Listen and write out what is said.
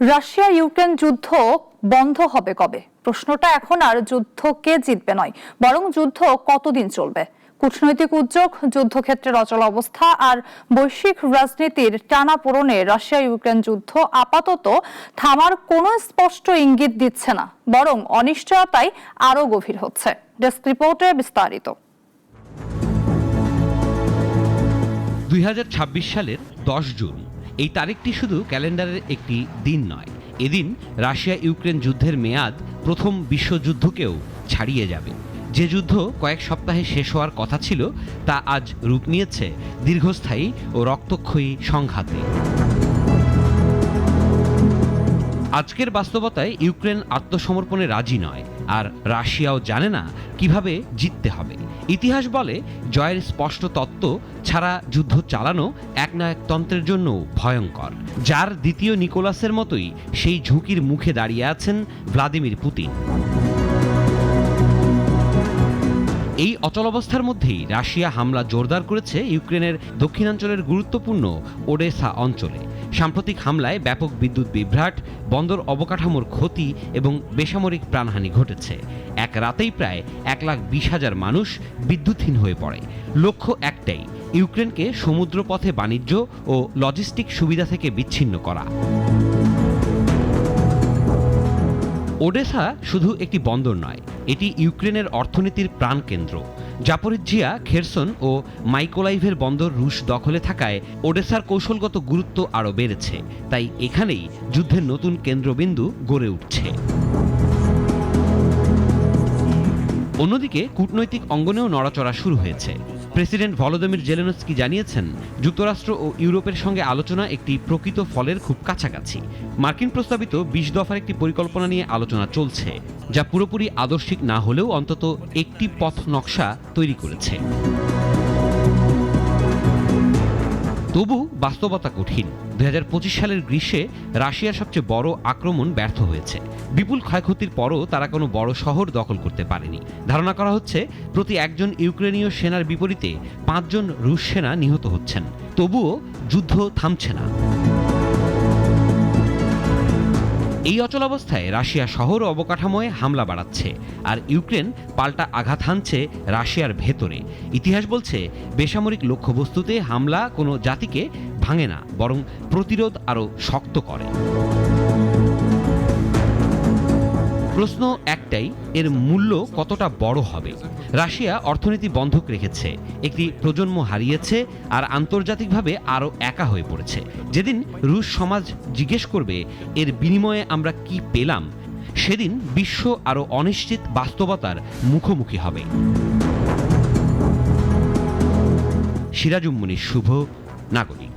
Russia Ukraine যুদ্ধ বন্ধ হবে কবে? প্রশ্নটা এখন আর যুদ্ধ কে জিতবে নয়, বরং যুদ্ধ কতদিন চলবে। কূটনৈতিক উদ্যোগ, যুদ্ধক্ষেত্রের অচল অবস্থা আর বৈশ্বিক রাজনীতির টানাপোড়েনে রাশিয়া ইউক্রেন যুদ্ধ আপাতত থামার কোনো স্পষ্ট ইঙ্গিত দিচ্ছে না, বরং অনিশ্চয়তাই আরো গভীর হচ্ছে। ডেস্ক রিপোর্টে বিস্তারিত। 2026 সালের 10 জুন এই তারিখটি শুধু ক্যালেন্ডারের একটি দিন নয়, এদিন রাশিয়া ইউক্রেন যুদ্ধের মেয়াদ প্রথম বিশ্বযুদ্ধকেও ছাড়িয়ে যাবে। যে যুদ্ধ কয়েক সপ্তাহে শেষ হওয়ার কথা ছিল, তা আজ রূপ নিয়েছে দীর্ঘস্থায়ী ও রক্তক্ষয়ী সংঘাতে। আজকের বাস্তবতায় ইউক্রেন আত্মসমর্পণে রাজি নয়, আর রাশিয়াও জানে না কিভাবে জিততে হবে। ইতিহাস বলে, জয়ের স্পষ্ট তত্ত্ব ছাড়া যুদ্ধ চালানো একনায়কতন্ত্রের জন্য ভয়ঙ্কর। যার দ্বিতীয় নিকোলাসের মতোই সেই ঝুঁকির মুখে দাঁড়িয়ে আছেন ভ্লাদিমির পুতিন। এই অচলাবস্থার মধ্যেই রাশিয়া হামলা জোরদার করেছে ইউক্রেনের দক্ষিণাঞ্চলের গুরুত্বপূর্ণ ওডেসা অঞ্চলে। সাম্প্রতিক হামলায় ব্যাপক বিদ্যুৎ বিভ্রাট, বন্দর অবকাঠামোর ক্ষতি এবং বেসামরিক প্রাণহানি ঘটেছে। এক রাতেই প্রায় 1,20,000 মানুষ বিদ্যুৎহীন হয়ে পড়ে। লক্ষ্য একটাই, ইউক্রেনকে সমুদ্রপথে বাণিজ্য ও লজিস্টিক সুবিধা থেকে বিচ্ছিন্ন করা। ওডেসা শুধু একটি বন্দর নয়, এটি ইউক্রেনের অর্থনীতির প্রাণকেন্দ্র। জাপোরিজ্জিয়া, খেরসন ও মাইকোলাইভের বন্দর রুশ দখলে থাকায় ওডেসার কৌশলগত গুরুত্ব আরও বেড়েছে। তাই এখানেই যুদ্ধের নতুন কেন্দ্রবিন্দু গড়ে উঠছে। অন্যদিকে কূটনৈতিক অঙ্গনেও নড়াচড়া শুরু হয়েছে। প্রেসিডেন্ট ভলোদিমির জেলেনস্কি জানিয়েছেন, যুক্তরাষ্ট্র ও ইউরোপের সঙ্গে আলোচনা একটি প্রকৃত ফলের খুব কাছাকাছি। মার্কিন প্রস্তাবিত 20 দফার একটি পরিকল্পনা নিয়ে আলোচনা চলছে, যা পুরোপুরি আদর্শিক না হলেও অন্তত একটি পথ নকশা তৈরি করেছে। তবু বাস্তবতা কঠিন। 2025 সালের গ্রীষ্মে রাশিয়ার সবচেয়ে বড় আক্রমণ ব্যর্থ হয়েছে। বিপুল ক্ষয়ক্ষতির পরও তারা কোনো বড় শহর দখল করতে পারেনি। ধারণা করা হচ্ছে, প্রতি একজন ইউক্রেনীয় সেনার বিপরীতে 5 জন রুশ সেনা নিহত হচ্ছেন। তবুও যুদ্ধ থামছে না। এই অচলাবস্থায় রাশিয়া শহর ও অবকাঠামোয় হামলা বাড়াচ্ছে, আর ইউক্রেন পাল্টা আঘাত হানছে রাশিয়ার ভেতরে। ইতিহাস বলছে, বেসামরিক লক্ষ্যবস্তুতে হামলা কোনো জাতিকে ভাঙে না, বরং প্রতিরোধ আরও শক্ত করে। প্রশ্ন একটাই, এর মূল্য কতটা বড় হবে? রাশিয়া অর্থনীতি বন্ধক রেখেছে, একটি প্রজন্ম হারিয়েছে, আর আন্তর্জাতিকভাবে আরও একা হয়ে পড়েছে। যেদিন রুশ সমাজ জিজ্ঞেস করবে, এর বিনিময়ে আমরা কি পেলাম, সেদিন বিশ্ব আরও অনিশ্চিত বাস্তবতার মুখোমুখি হবে। সিরাজুম মুনির শুভ, নাগরিক।